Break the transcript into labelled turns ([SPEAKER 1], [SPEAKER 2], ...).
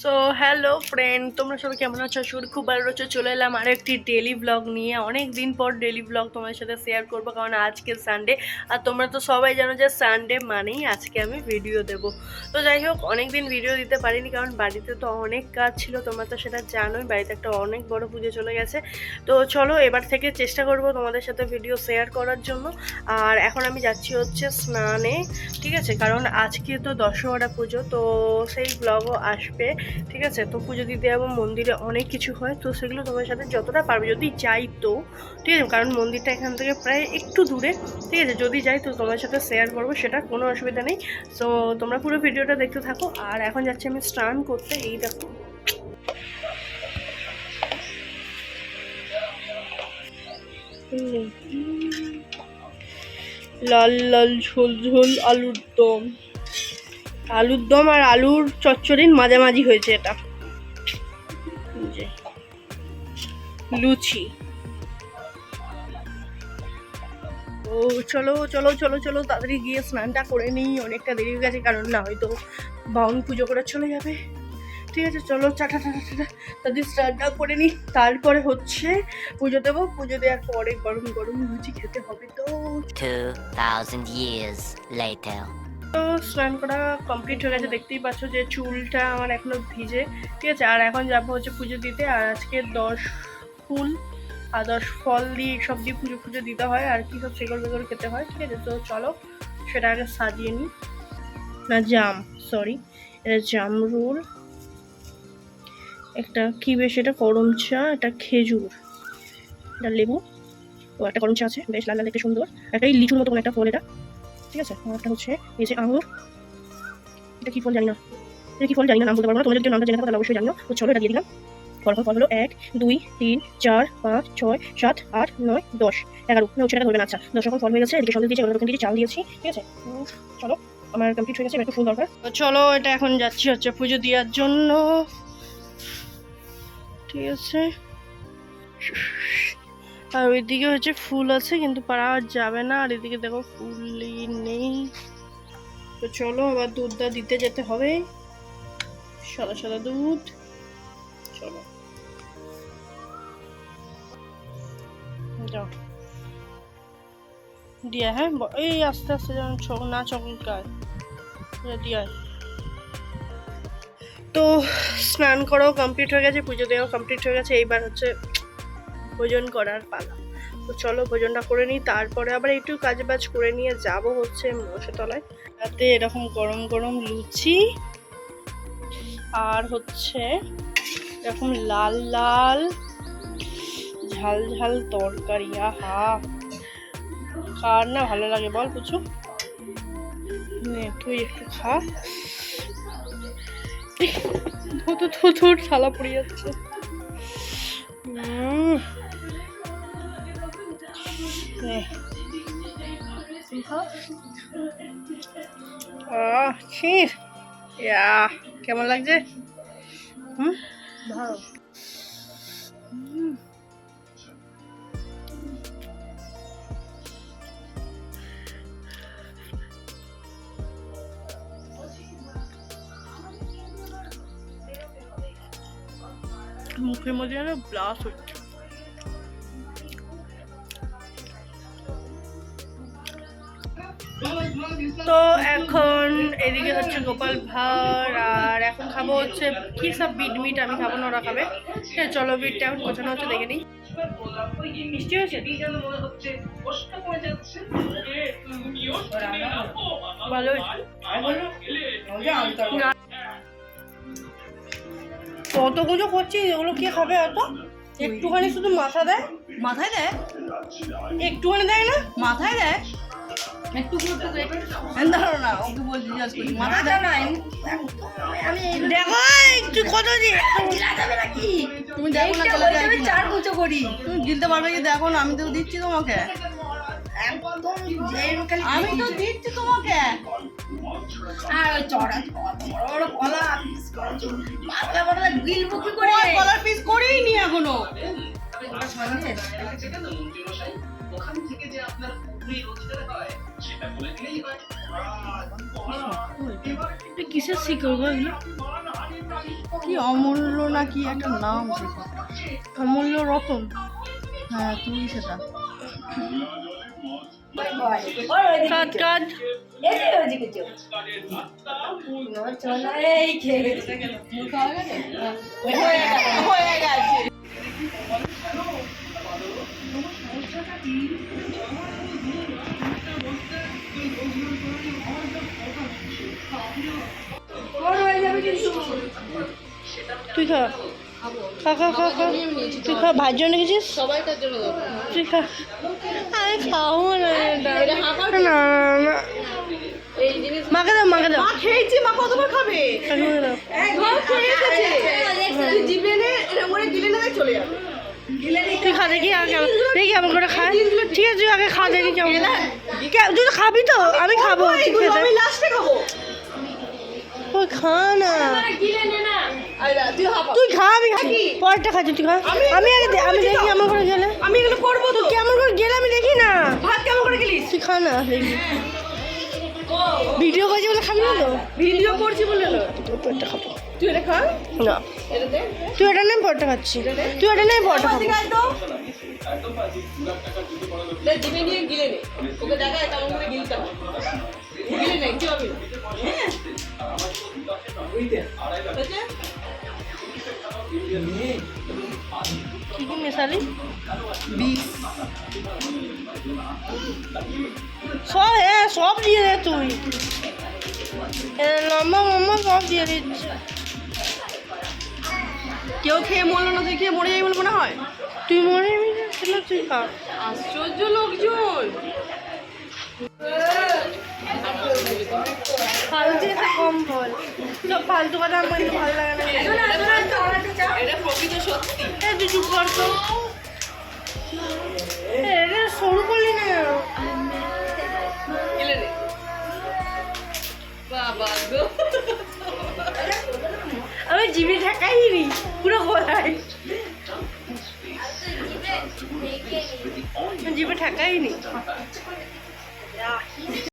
[SPEAKER 1] So hello friend, তোমরা সবাই কেমন আছো? শুরু খুব ভালো রয়েছে। চলে এলাম আর একটি ডেলি ব্লগ নিয়ে। অনেক দিন পর ডেলি ব্লগ তোমাদের সাথে শেয়ার করবো, কারণ আজকে সানডে। আর তোমরা তো সবাই জানো যে সানডে মানেই আজকে আমি ভিডিও দেবো। তো যাই হোক, অনেক দিন ভিডিও দিতে পারিনি, কারণ বাড়িতে তো অনেক কাজ ছিল। তোমরা তো সেটা জানোই, বাড়িতে একটা অনেক বড় পুজো চলে গেছে। তো চলো এবার থেকে চেষ্টা করবো তোমাদের সাথে ভিডিও শেয়ার করার জন্য। আর এখন আমি যাচ্ছি হচ্ছে স্নানে, ঠিক আছে? কারণ আজকে তো দশহরা পুজো, তো সেই ব্লগও আসবে, ঠিক আছে? তো পুজো দিতে যাবো মন্দিরে, অনেক কিছু হয়, তো সেগুলো তোমার সাথে যতটা পারবে, যদি যাই তো, ঠিক আছে? কারণ মন্দিরটা এখান থেকে প্রায় একটু দূরে, ঠিক আছে? যদি যাই তো তোমার সাথে শেয়ার করবো, সেটা কোনো অসুবিধা নেই। তো তোমরা পুরো ভিডিওটা দেখতে থাকো। আর এখন যাচ্ছি আমি স্নান করতে। এই দেখো, লাল লাল ঝোল ঝোল আলুর দম, আর আলুর চচ্চড়ির মাঝামাঝি হয়েছে এটা, যে লুচি। ও চলো চলো চলো চলো, তাড়াতাড়ি গিয়ে স্নানটা করে নিই, অনেকটা দেরি হয়ে গেছে, কারণ না হয়তো বাউন পুজো করে চলে যাবে। ঠিক আছে, চলো চাটা তাদের স্নানটা করে নিই, তারপরে হচ্ছে পুজো দেবো। পুজো দেওয়ার পরে গরম গরম লুচি খেতে হবে। তো
[SPEAKER 2] 2000 years later.
[SPEAKER 1] স্নান করা কমপ্লিট হয়ে গেছে, দেখতেই পাচ্ছ যে চুলটা আমার এখনো ভিজে, ঠিক আছে? আর এখন যাবো হচ্ছে পুজো দিতে। আর আজকে 10 ফুল আর 10 ফল দিয়ে সব দিয়ে পুজো দিতে হয়, আর কি সব শেকড় বেকড় খেতে হয়, ঠিক আছে? তো চলো সেটা আগে সাজিয়ে নিই। না, জাম, সরি, এটা জামরুল, একটা কি বেশ, এটা করম চা, এটা খেজুর, এটা লেবু, ও একটা করম চা আছে বেশ লাল লাল দেখতে সুন্দর, একটা এই লিচুর মতো কোনো একটা ফল এটা, ঠিক আছে? আর একটা হচ্ছে এই যে আঙুর, এটা কি ফল জানি না, এটা কি ফল জানি না, নাম বলতে পারবো না। তোমরা যদি নামটা জেনে থাকো তাহলে অবশ্যই জানিও। তো চলো এটা দিয়ে দিলাম। ফল হলো 1 2 3 4 5 6 7 8 9 10 11, না সেটা ধরবে না। আচ্ছা, 10 রকম ফল হয়ে গেছে। এদিকে সন্দেশ দিয়েছি, ওরকম দিয়েছি, চাল দিয়েছি, ঠিক আছে? চলো, আমার কমপ্লিট হয়ে গেছে, একটু ফুল দরকার। তো চলো এটা এখন যাচ্ছি হচ্ছে পুজো দেওয়ার জন্য, ঠিক আছে? আর ওইদিকে হচ্ছে ফুল আছে, কিন্তু পারা যাবে না। আর এদিকে দেখো ফুলই নেই। তো চলো আবার দুধটা দিতে যেতে হবে, সাদা সাদা দুধ। চলো যাও দিয়া, হ্যাঁ এই আস্তে আস্তে যেন না চকলেট গায়ে দিয়া। তো স্নান করাও কমপ্লিট হয়ে গেছে, পুজো দেওয়াও কমপ্লিট হয়ে গেছে, এইবার হচ্ছে ভোজন করার পালা। তো চলো ভোজনটা করে নিই, তারপরে আবার একটু কাজ বাজ করে নিয়ে যাব হচ্ছে মশাতলায়। রাতে এরকম গরম গরম লুচি আর হচ্ছে এরকম লাল লাল ঝাল ঝাল তরকারি। আহা, কার না ভালো লাগে বল পুচু? তুই একটু খা। ধুর থালা পড়ে যাচ্ছে। কেমন লাগছে? ভালো। মুখের মধ্যে যেন ব্লাস হচ্ছে। তো এখন এদিকে হচ্ছে গোপাল ভাঁড়, আর এখন খাবো হচ্ছে কি সব বিট মিট, আমি খাবো না, ওরা খাবে। হ্যাঁ চলো, বিটটা এখন গোছানো হচ্ছে, দেখে নিই। মিষ্টি হয়েছে, ভালো হয়েছে। কত গুলো করছিস, এগুলো কে খাবে? অত একটুখানি শুধু মাথায় দেয়, একটুখানি দেয় না, মাথায় দেয় একটু ধরো না, ওকে বলছি মাথায় দেয় না। দেখো একটু কত দিয়ে নাকি তুমি দেখো না, চার কুচো করি, তুমি গিলতে পারবে কি? দেখো না, আমি তো দিচ্ছি তোমাকে, আমি তো দিচ্ছি তোমাকে। আর ওই চড়া বড় কলা পিস করে গিলবো কি করে? কলার পিস করেই নি এখনো। কিসের শিকড় গো এগুলো?
[SPEAKER 3] কি অমূল্য না কি একটা নাম সেটা।
[SPEAKER 1] অমূল্য রতন।
[SPEAKER 3] হ্যাঁ তুই সেটা।
[SPEAKER 1] কাজ কাজ
[SPEAKER 3] হয়ে গেছে।
[SPEAKER 1] তুই খা খা খা খা খা তুই খা ভাই জন্য গেছিস
[SPEAKER 3] সবাইকার জন্য দরকার।
[SPEAKER 1] তুই খা আমি খাবো না এটা। না না
[SPEAKER 3] এই জিনিস
[SPEAKER 1] মাকে দাও মাকে দাও
[SPEAKER 3] মা খেয়েছি, মা কতবার খাবে?
[SPEAKER 1] কাকিমাকে দাও
[SPEAKER 3] একবার খেয়ে এসেছে। তুই জিভে নে, এরকম করে গিলে নেবে চলে যাবে।
[SPEAKER 1] তুই খা দেখি আগে দেখি আমার করে খা ঠিক আছে তুই আগে খা দেখি কেমন তুই তো খাবি তো আমি খাবো ঠিক
[SPEAKER 3] এগুলো
[SPEAKER 1] আছে
[SPEAKER 3] আমি লাস্টে খাবো।
[SPEAKER 1] ওই খা না
[SPEAKER 3] আরে তুই হাঁপা।
[SPEAKER 1] তুই খা আমি খাচ্ছি পরটা খাচ্ছি তুই খা আমি আগে আমি দেখি আমার করে গেলে
[SPEAKER 3] আমি এগুলো করবো তো।
[SPEAKER 1] কেমন করে গেলে আমি দেখি না
[SPEAKER 3] ভাত কেমন করে গেলিস?
[SPEAKER 1] তুই খা না দেখি ভিডিও করছি বলে খাবি না তো
[SPEAKER 3] ভিডিও করছি বলে না।
[SPEAKER 1] পরটা খাবো
[SPEAKER 3] তুই এটা খা।
[SPEAKER 1] না
[SPEAKER 3] এটা দে।
[SPEAKER 1] তুই এটা নেই পরটা খাচ্ছি তুই এটা নেই পরটা খাবো
[SPEAKER 3] ঠিক আছে তো। লে জিভে নিয়ে গিলে নে। ওকে দেখায় কেমন করে গিলতে হয়। গিলে নে কি হবে? হ্যাঁ। হয়েছে?
[SPEAKER 1] কি কি মেশালি
[SPEAKER 3] বিষ।
[SPEAKER 1] সব হ্যাঁ সব দিয়ে দে তুই লম্বা লম্বা সব দিয়ে দিচ্ছে
[SPEAKER 3] কেউ খেয়ে মরলো না, তুই খেয়ে মরে যাবি বলে মনে হয়?
[SPEAKER 1] তুই মরে যাবি না সেটা তুই খা
[SPEAKER 3] আশ্চর্য লোকজন।
[SPEAKER 1] ফালতু একটা কম ফল সব ফালতু কথা আমার কিন্তু ভালো লাগে না
[SPEAKER 3] এটা প্রকৃত সত্যি।
[SPEAKER 1] তুই চুপ কর তো এটা সরু করলি না
[SPEAKER 3] গিলে নে। বাবা গো।
[SPEAKER 1] আমি জিভে ঠেকাইনি পুরো গলায় জিভে ঠেকাইনি